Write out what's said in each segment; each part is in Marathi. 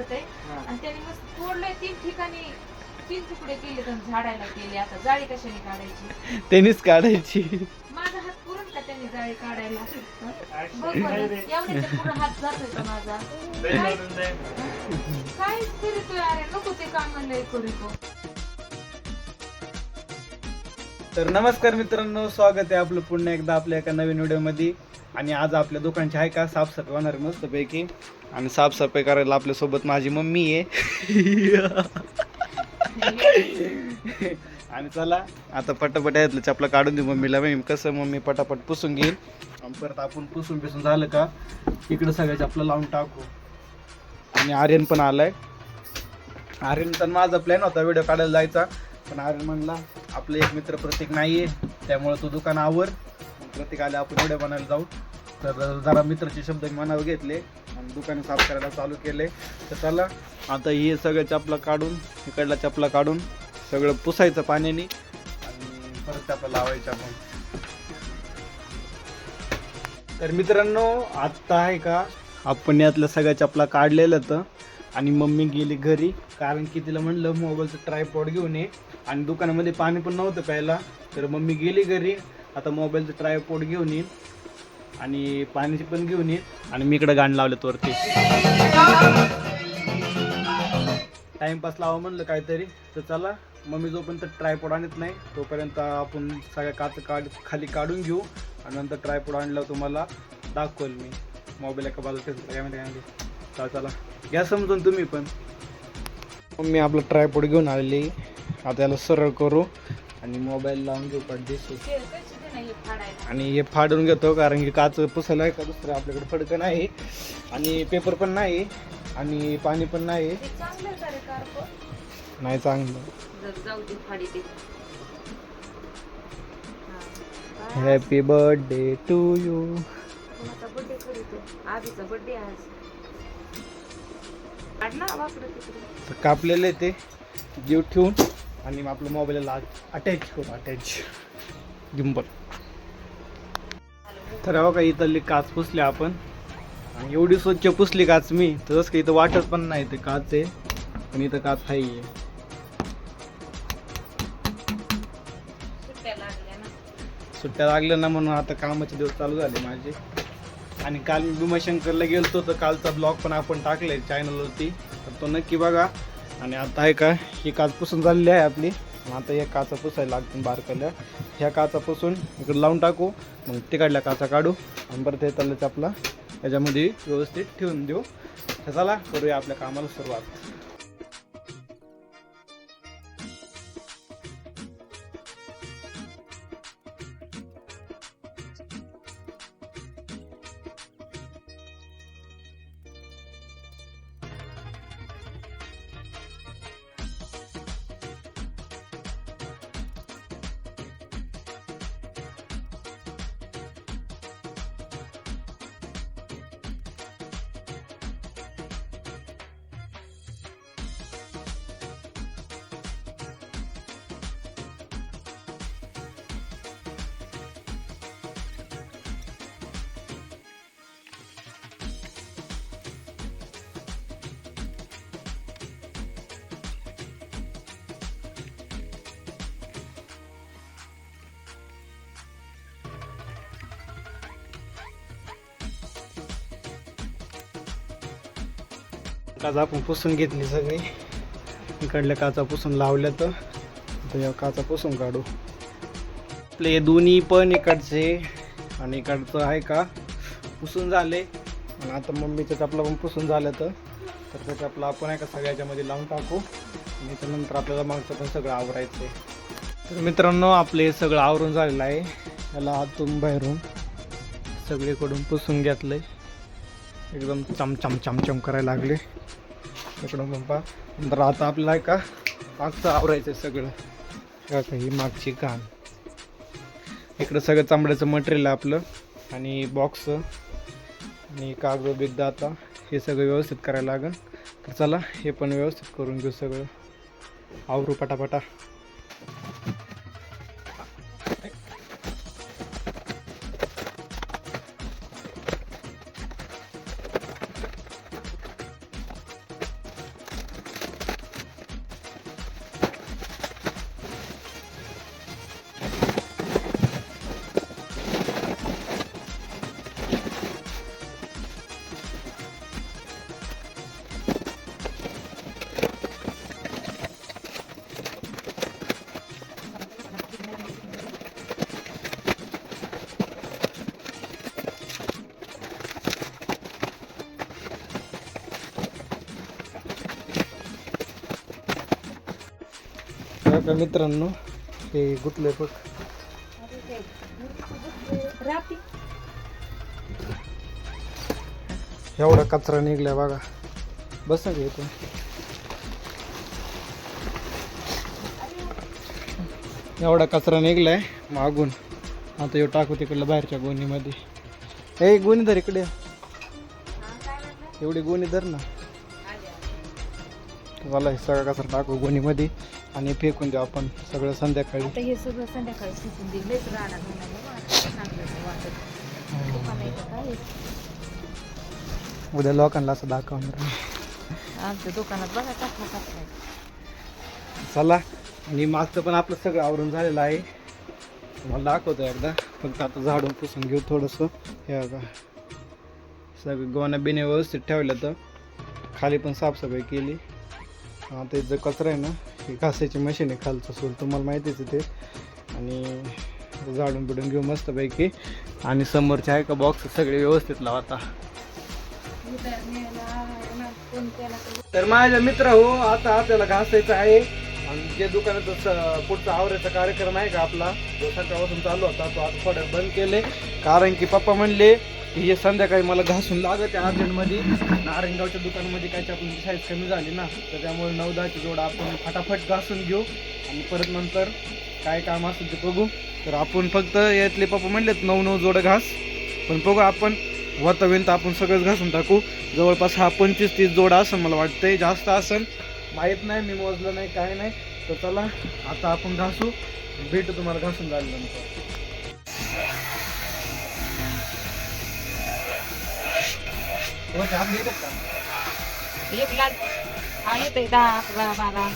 दिसत आहे आणि त्याने मस्त तोडलंय 3 ठिकाणी 3 तुकडे केले तर झाडायला केले. आता जाळी कशाने काढायची? त्यांनीच काढायची. माझा हात पुरण का त्याने जाळी काढायला? बघ बरं, एवढ्याच्या पुढे हात जातोय का माझा? काय करीतोय? अरे नको ते काम लय करीतो. तर नमस्कार मित्रांनो, स्वागत आहे आपलं पुन्हा एकदा आपल्या एका नवीन व्हिडिओमध्ये. आणि आज आपल्या दुकानची आहे का साफसफाई होणार मस्तपैकी. आणि साफसफाई करायला आपल्यासोबत माझी मम्मी आहे. आणि चला आता पटापट यातलं चपला काढून देऊ मम्मीला. कसं मम्मी पटापट पुसून घेईल आणि परत आपण पुसून पिसून झालं का इकडं सगळ्या चपला लावून टाकू. आणि आर्यन पण आलाय. आर्यन तर माझा प्लॅन होता व्हिडिओ काढायला जायचा, पण आर्यन म्हणला आपलं एक मित्र प्रतीक नाही आहे, त्यामुळे तो दुकान आवर. प्रतीक आले आपण व्हिडिओ बनायला जाऊ. तर जरा मित्राचे शब्द मी मनावर घेतले आणि दुकान साफ करायला चालू केले. तर चला आता हे सगळं चपला काढून, इकडला चपला काढून सगळं पुसायचं पाण्याने आणि परत चपला लावायच्या. मग तर मित्रांनो आत्ता आहे का आपण यातल्या सगळ्या चपला काढलेलं तर. आणि मम्मी गेली घरी, कारण की तिला म्हणलं मोबाईलचं ट्रायपॉड घेऊन ये. आणि दुकानामध्ये पाणी पण नव्हतं प्यायला, तर मम्मी गेली घरी. आता मोबाईलचं ट्रायपॉड घेऊन येईन आणि पाण्याची पण घेऊन येईन. आणि मी इकडं गाणं लावलं वरती टाइमपास लावा म्हणलं काहीतरी. तर चला मम्मी जोपर्यंत ट्रायपॉड आणत नाही तोपर्यंत आपण सगळ्या खाली काढून घेऊ आणि नंतर ट्रायपॉड आणल्यावर तुम्हाला दाखवेल मी. मोबाईल एका बाजूला ठेवतो काय. चला घ्या समजून तुम्ही पण. मम्मी आपलं ट्रायपॉड घेऊन आलेली. आता याला सरळ करू आणि मोबाईल लावून घेऊ पडदेशी. आणि हे फाडून घेतो, कारण की काच पुसायला आहे का दुसरं आपल्याकडे फडकं नाही आणि पेपर पण नाही आणि पाणी पण नाही. नाही चांगलं. Happy birthday to you. कापलेले ते जीव ठेवून आणि आपलं मोबाईलला अटॅच करू. Attach gimbal. तर हो का इथली काच पुसली आपण आणि एवढी स्वच्छ पुसली काच मी, तर जसं काही इथं वाटत पण नाही ते काच आहे, पण इथं काच आहे. सुट्ट्या लागल्या ना, म्हणून आता कामाचे दिवस चालू झाले माझे. आणि काल मी भीमाशंकरला गेलतो, तर कालचा ब्लॉग पण आपण टाकलाय चॅनलवरती, तर तो नक्की बघा. आणि आता आहे का ही काच पुसून झालेली आहे आपली. आता या काचा पुसायला लागतील बारकाल्या. ह्या काचा पुसून इकडे लावून टाकू, मग तिकडल्या काचा काढू आणि बरं ते तल्याच आपला याच्यामध्ये व्यवस्थित ठेवून देऊ. तर चला करूया आपल्या कामाला सुरुवात. काचा आपण पुसून घेतली सगळी. इकडल्या काचा पुसून लावल्या, तर या काचा पुसून काढू. आपले दोन्ही पण इकडचे आणि इकडचं आहे का पुसून झाले. आणि आता मम्मीचं चपला पण पुसून झालं, तर त्या चपला आपण आहे का सगळ्याच्यामध्ये लावून टाकू. आणि त्यानंतर आपल्याला मागचं पण सगळं आवरायचं आहे. तर मित्रांनो आपले हे सगळं आवरून झालेलं आहे. याला आतून बाहेरून सगळीकडून पुसून घेतलंय. एकदम चमचम चमचम करायला लागले इकडून पंपा. नंतर आता आपल्याला आहे का मागचं आवरायचं सगळं. का ही मागची घाण. इकडं सगळं चांबड्याचं मटेरियल आहे आपलं आणि बॉक्स आणि कागद बिगद. आता हे सगळं व्यवस्थित करायला लागेल. तर चला हे पण व्यवस्थित करून घेऊ, सगळं आवरू पटापटा. का मित्रांनो, हे गुतले बघ. राहते एवढा कचरा निघलाय बघा. बस ना घेतो. एवढा कचरा निघलाय मागून. आता येऊ टाकू तिकडलं बाहेरच्या गोणीमध्ये. हे गोणी धर इकडे. एवढी गोणी धर ना. मला हे सगळा कचरा टाकू गोणीमध्ये आणि फेकून देऊ आपण सगळं संध्याकाळी. आता हे सगळं संध्याकाळी शिकून दिलेच राहणार उद्या लोकांना असं दाखवणार. आमच्या दुकानात बघा टाकला. चला. आणि मागचं पण आपलं सगळं आवरून झालेलं आहे. मला दाखवतो एकदा. फक्त आता झाडून पुसून घेऊ थोडंसं. हे बघा सगळं गोण्या बिण्या व्यवस्थित ठेवल्या. तर खाली पण साफसफाई केली. आता जो कचरा आहे ना, ही घासायची मशीन आहे खालचं सोल, तुम्हाला माहितीच आहे ते. आणि झाडून बिडून घेऊ मस्तपैकी. आणि समोरचे आहे का बॉक्स सगळे व्यवस्थित लावा. तर माझ्या मित्र हो, आता आपल्याला घासायचं आहे. आणि जे दुकानात पुढचा आवरायचा कार्यक्रम आहे का आपला, जो सकाळपासून चालू होता, तो आता थोडं बंद केले. कारण की पप्पा म्हणले की हे संध्याकाळी मला घासून लागत आहे अर्जंटमध्ये. नारायणगावच्या दुकानामध्ये काय आपली साईज कमी झाली ना, तर त्यामुळे 9-10ची जोड आपण फटाफट घासून घेऊ. आणि परत नंतर काय काम असेल ते बघू. तर आपण फक्त यातले पप्पा म्हणलेत 9 जोड घास. पण बघू आपण वातावरण तर आपण सगळंच घासून टाकू. जवळपास हा 25-30 जोड असेल मला वाटतंय. जास्त असेल माहीत नाही, मी मोजलं नाही काय नाही. तर चला आता आपण घासू. भेटू तुम्हाला घासून झाल्यानंतर. एक लाल हा येते 10, 11, 12.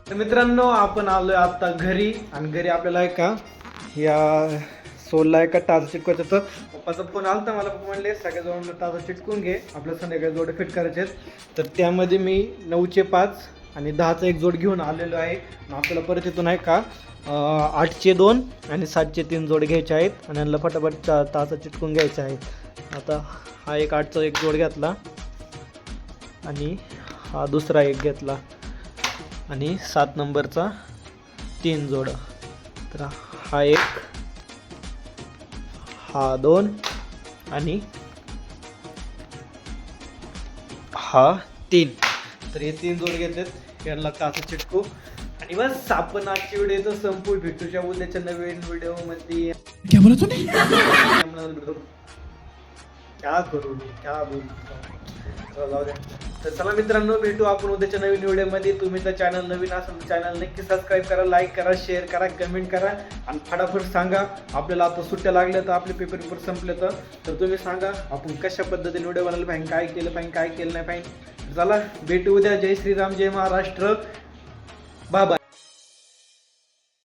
तर मित्रांनो, आपण आलोय आता घरी. आणि घरी आपल्याला आहे का या सोलला एका टाचा चिटकवायचं. तर पप्पाचा फोन आला तर मला पप्पा म्हणले सगळ्याजवळ टाचा चिटकून घे, आपल्या संध्याकाळी जोडे फिट करायचे आहेत. तर त्यामध्ये मी 9चे 5 आणि 10चा एक जोड घेऊन आलेलो आहे. आपल्याला परत इथून आहे का 8चे 2 आणि 7चे 3 जोड घ्यायचे आहेत. आणि यांना फटाफट टाचा चिटकून घ्यायचे आहे. आता हा एक 8चा एक जोड घेतला आणि हा दुसरा एक घेतला आणि 7 नंबरचा 3 जोड. तर हा एक, हा 2 आणि हा 3. तर हे 3 जोड घेतलेत. यांना टाचा चिटकू आणि बस आपण आजची व्हिडिओ संपू. भेटूच्या उद्याच्या नवीन व्हिडिओ मध्ये. क्या बोला तूने? क्या करू मी, क्या बोलू. जाऊ द्या. तर चला मित्रांनो, भेटू आपण उद्याच्या नवीन व्हिडिओमध्ये. तुम्ही तर चॅनल नवीन असेल तर चॅनल नक्की सबस्क्राईब करा, लाईक करा, शेअर करा, कमेंट करा. आणि फटाफट सांगा आपल्याला आता सुट्ट्या लागल्या तर, आपले पेपर संपले तर तुम्ही सांगा आपण कशा पद्धतीने व्हिडिओ बनवले पाहिजे, काय केलं पाहिजे, काय केलं नाही पाहिजे. चला भेटू उद्या. जय श्रीराम, जय महाराष्ट्र. Bye bye.